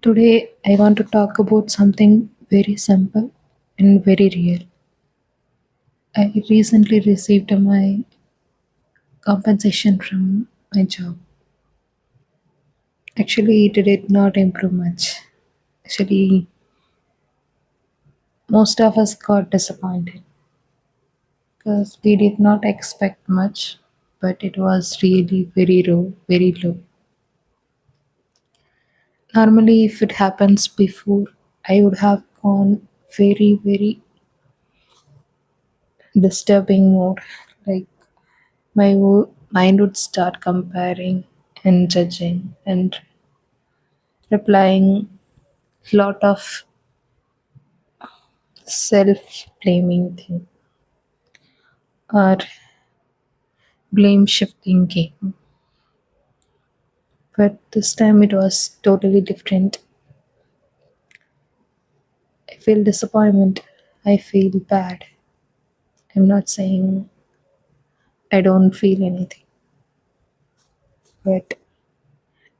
Today, I want to talk about something very simple and very real. I recently received my compensation from my job. Actually, it did not improve much. Actually, most of us got disappointed because we did not expect much, but it was really very low, very low. Normally, if it happens before, I would have gone very, very disturbing mode. Like my mind would start comparing and judging and replying lot of self-blaming thing or blame shifting game. But this time it was totally different. I feel disappointment. I feel bad. I'm not saying I don't feel anything, but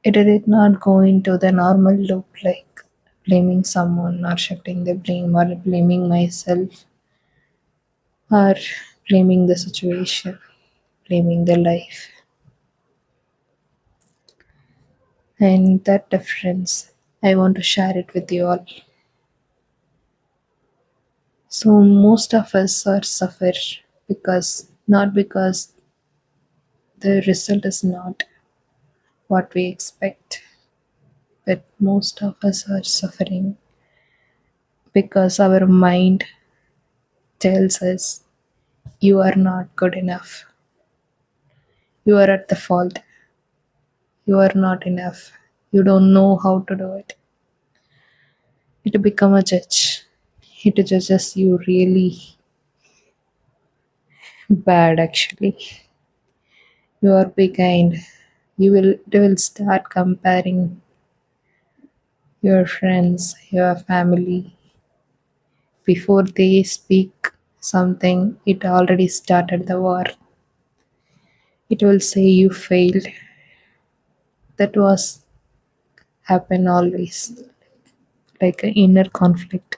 it did not go into the normal loop like blaming someone or shifting the blame or blaming myself or blaming the situation, blaming the life. And that difference, I want to share it with you all. So, most of us are suffer because not because the result is not what we expect, but most of us are suffering because our mind tells us you are not good enough, you are at the fault, you are not enough, you don't know how to do it. It become a judge. It judges you really bad actually. You are behind. They will start comparing your friends, your family. Before they speak something, it already started the war. It will say you failed. That was happen always, like an inner conflict.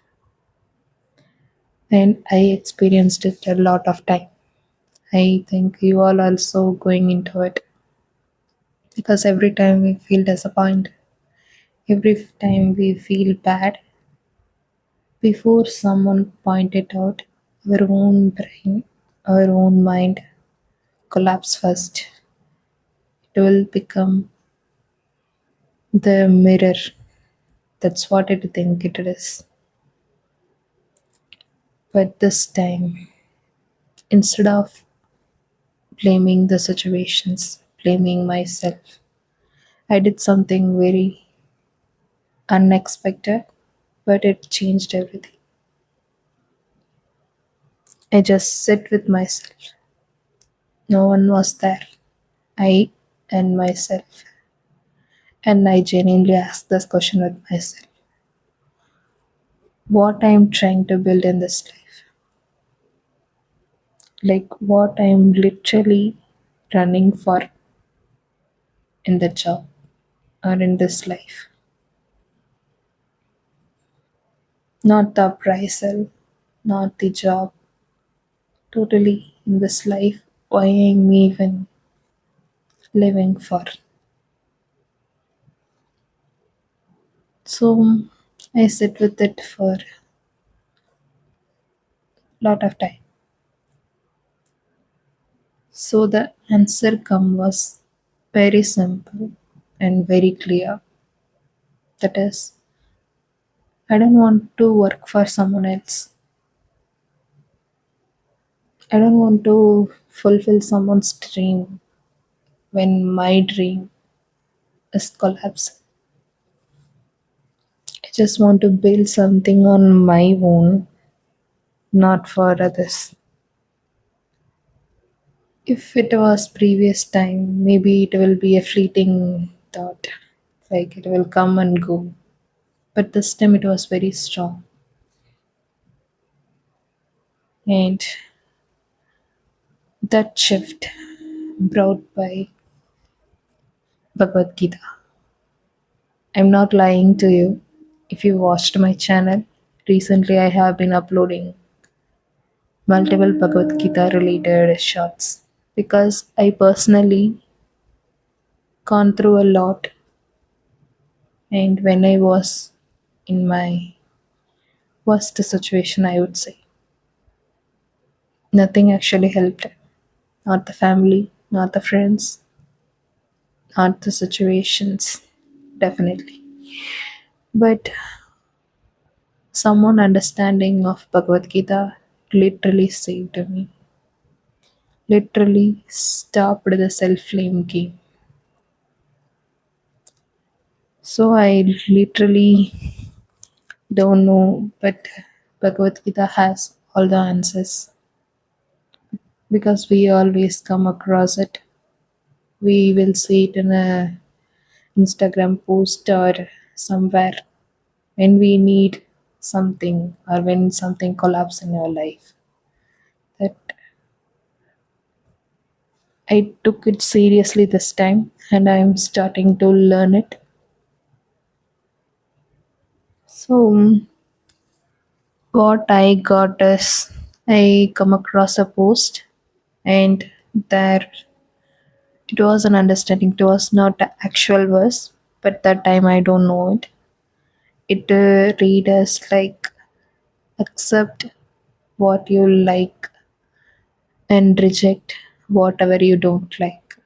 And I experienced it a lot of time. I think you all also going into it because every time we feel disappointed, every time we feel bad, before someone point it out, our own brain, our own mind collapse first. It will become the mirror. That's what it think it is. But this time, instead of blaming the situations, blaming myself, I did something very unexpected, but it changed everything. I just sit with myself. No one was there. I and myself. And I genuinely asked this question with myself. What I'm trying to build in this life. Like what I'm literally running for in the job or in this life. Not the appraisal, not the job. Totally in this life, why I'm even living for. So I sit with it for a lot of time. So the answer come was very simple and very clear. That is, I don't want to work for someone else. I don't want to fulfill someone's dream when my dream is collapsing. I just want to build something on my own, not for others. If it was previous time, maybe it will be a fleeting thought, like it will come and go. But this time it was very strong. And that shift brought by Bhagavad Gita. I'm not lying to you. If you watched my channel, recently I have been uploading multiple Bhagavad Gita related shots because I personally gone through a lot, and when I was in my worst situation, I would say nothing actually helped. Not the family, not the friends, not the situations, definitely. But someone understanding of Bhagavad Gita literally saved me, literally stopped the self blame game. So I literally don't know, but Bhagavad Gita has all the answers because we always come across it. We will see it in a Instagram post or somewhere when we need something or when something collapses in your life. That I took it seriously this time and I am starting to learn it. So, what I got is I come across a post and there it was an understanding. It was not the actual verse, but that time I don't know it. It read as like accept what you like and reject whatever you don't like.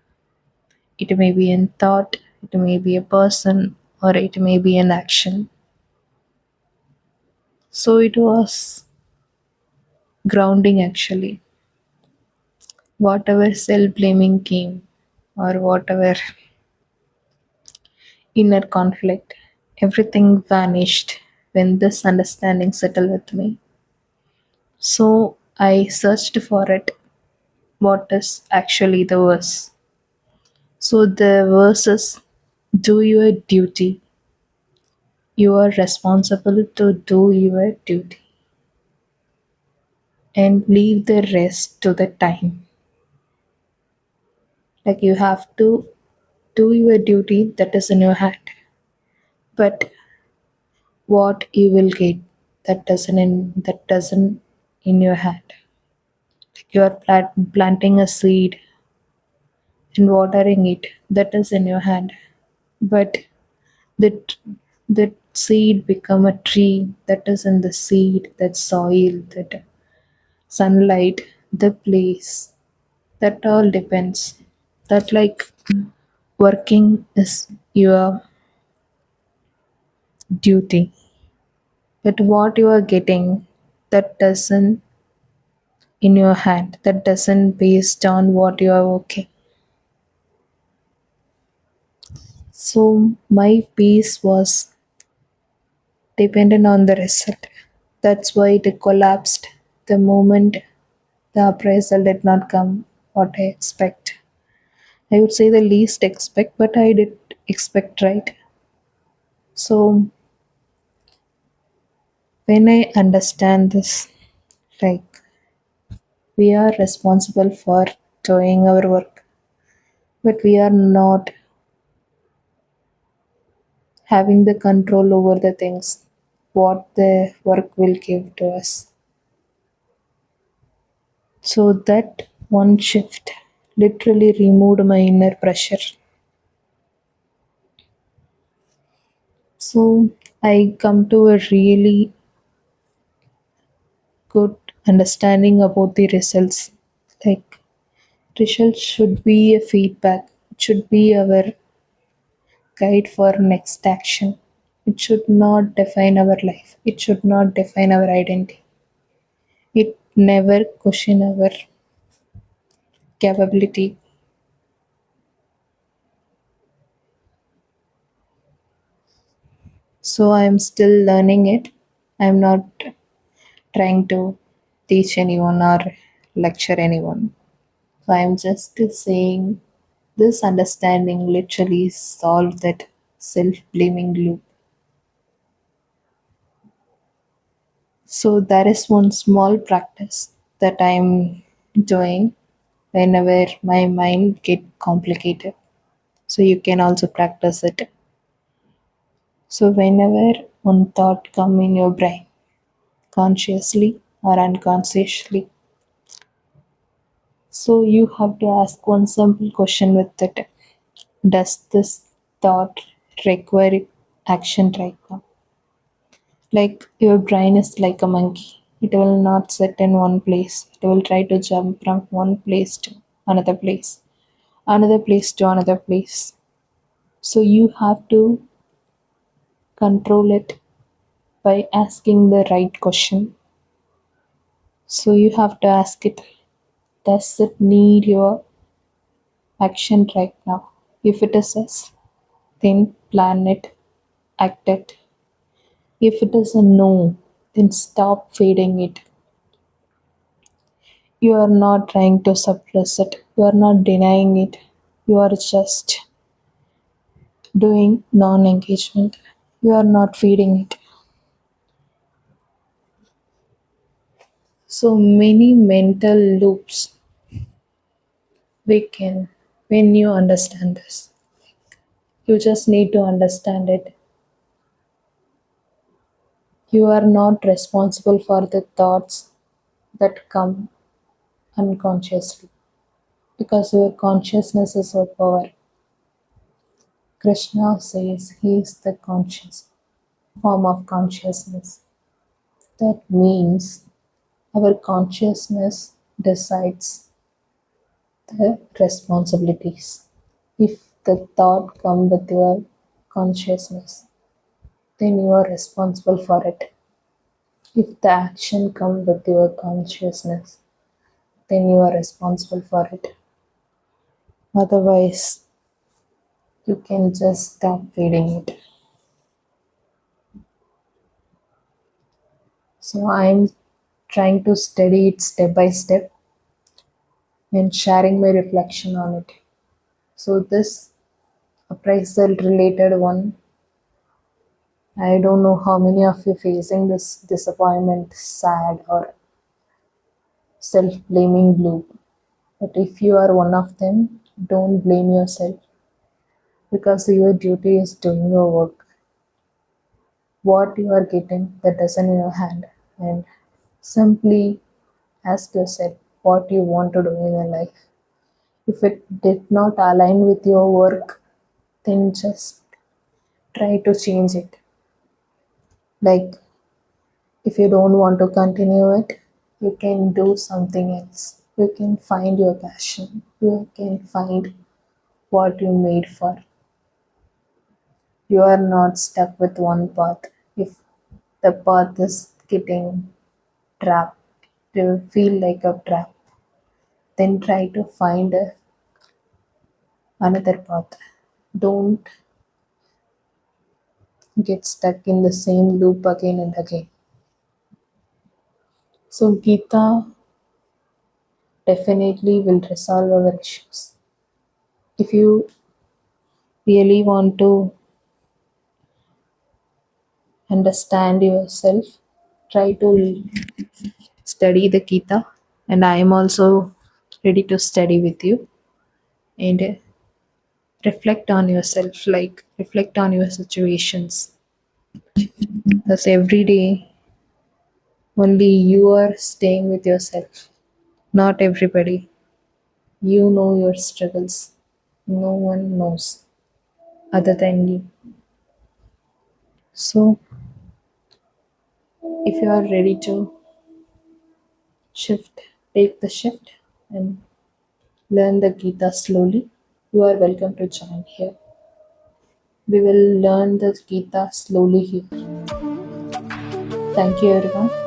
It may be in thought, it may be a person, or it may be an action. So it was grounding actually. Whatever self blaming came, or whatever inner conflict, everything vanished when this understanding settled with me. So I searched for it. What is actually the verse? So the verse is do your duty. You are responsible to do your duty and leave the rest to the time. Like you have to do your duty that is in your hand. But what you will get that doesn't in your hand. Like you are planting a seed and watering it that is in your hand. But that that seed become a tree that is in the seed, that soil, that sunlight, the place, that all depends. That like working is your duty, but what you are getting that doesn't in your hand, that doesn't based on what you are working. So my peace was dependent on the result. That's why it collapsed the moment the appraisal did not come what I expect. I would say the least expect, but I did expect, right? So when I understand this, like we are responsible for doing our work, but we are not having the control over the things what the work will give to us. So that one shift literally removed my inner pressure. So I come to a really good understanding about the results. Like results should be a feedback. It should be our guide for next action. It should not define our life. It should not define our identity. It never question our capability. So I am still learning it. I am not trying to teach anyone or lecture anyone. So I am just saying this understanding literally solved that self blaming loop. So there is one small practice that I am doing whenever my mind get complicated. So you can also practice it. So whenever one thought come in your brain, consciously or unconsciously, so you have to ask one simple question with it. Does this thought require action right now? Like your brain is like a monkey. It will not sit in one place. It will try to jump from one place to another place to another place. So you have to control it by asking the right question. So you have to ask it, does it need your action right now? If it is yes, then plan it, act it. If it is a no, then stop feeding it. You are not trying to suppress it, you are not denying it, you are just doing non engagement. You are not feeding it. So many mental loops we can, when you understand this, you just need to understand it. You are not responsible for the thoughts that come unconsciously because your consciousness is your power. Krishna says he is the conscious form of consciousness. That means our consciousness decides the responsibilities. If the thought come with your consciousness, then you are responsible for it. If the action come with your consciousness, then you are responsible for it. Otherwise, you can just stop feeding it. So I'm trying to study it step by step and sharing my reflection on it. So this appraisal related one, I don't know how many of you facing this disappointment, sad or self-blaming loop. But if you are one of them, don't blame yourself because your duty is doing your work. What you are getting that doesn't in your hand, and simply ask yourself what you want to do in your life. If it did not align with your work, then just try to change it. Like if you don't want to continue it, you can do something else. You can find your passion. You can find what you made for. You are not stuck with one path. If the path is getting trapped, you feel like a trap, then try to find another path. Don't get stuck in the same loop again and again. So, Gita definitely will resolve our issues. If you really want to understand yourself, try to study the Gita, and I am also ready to study with you and reflect on yourself, like reflect on your situations. Because every day only you are staying with yourself, not everybody. You know your struggles, no one knows other than you. So, if you are ready to shift, take the shift and learn the Gita slowly, you are welcome to join here. We will learn the Gita slowly here. Thank you, everyone.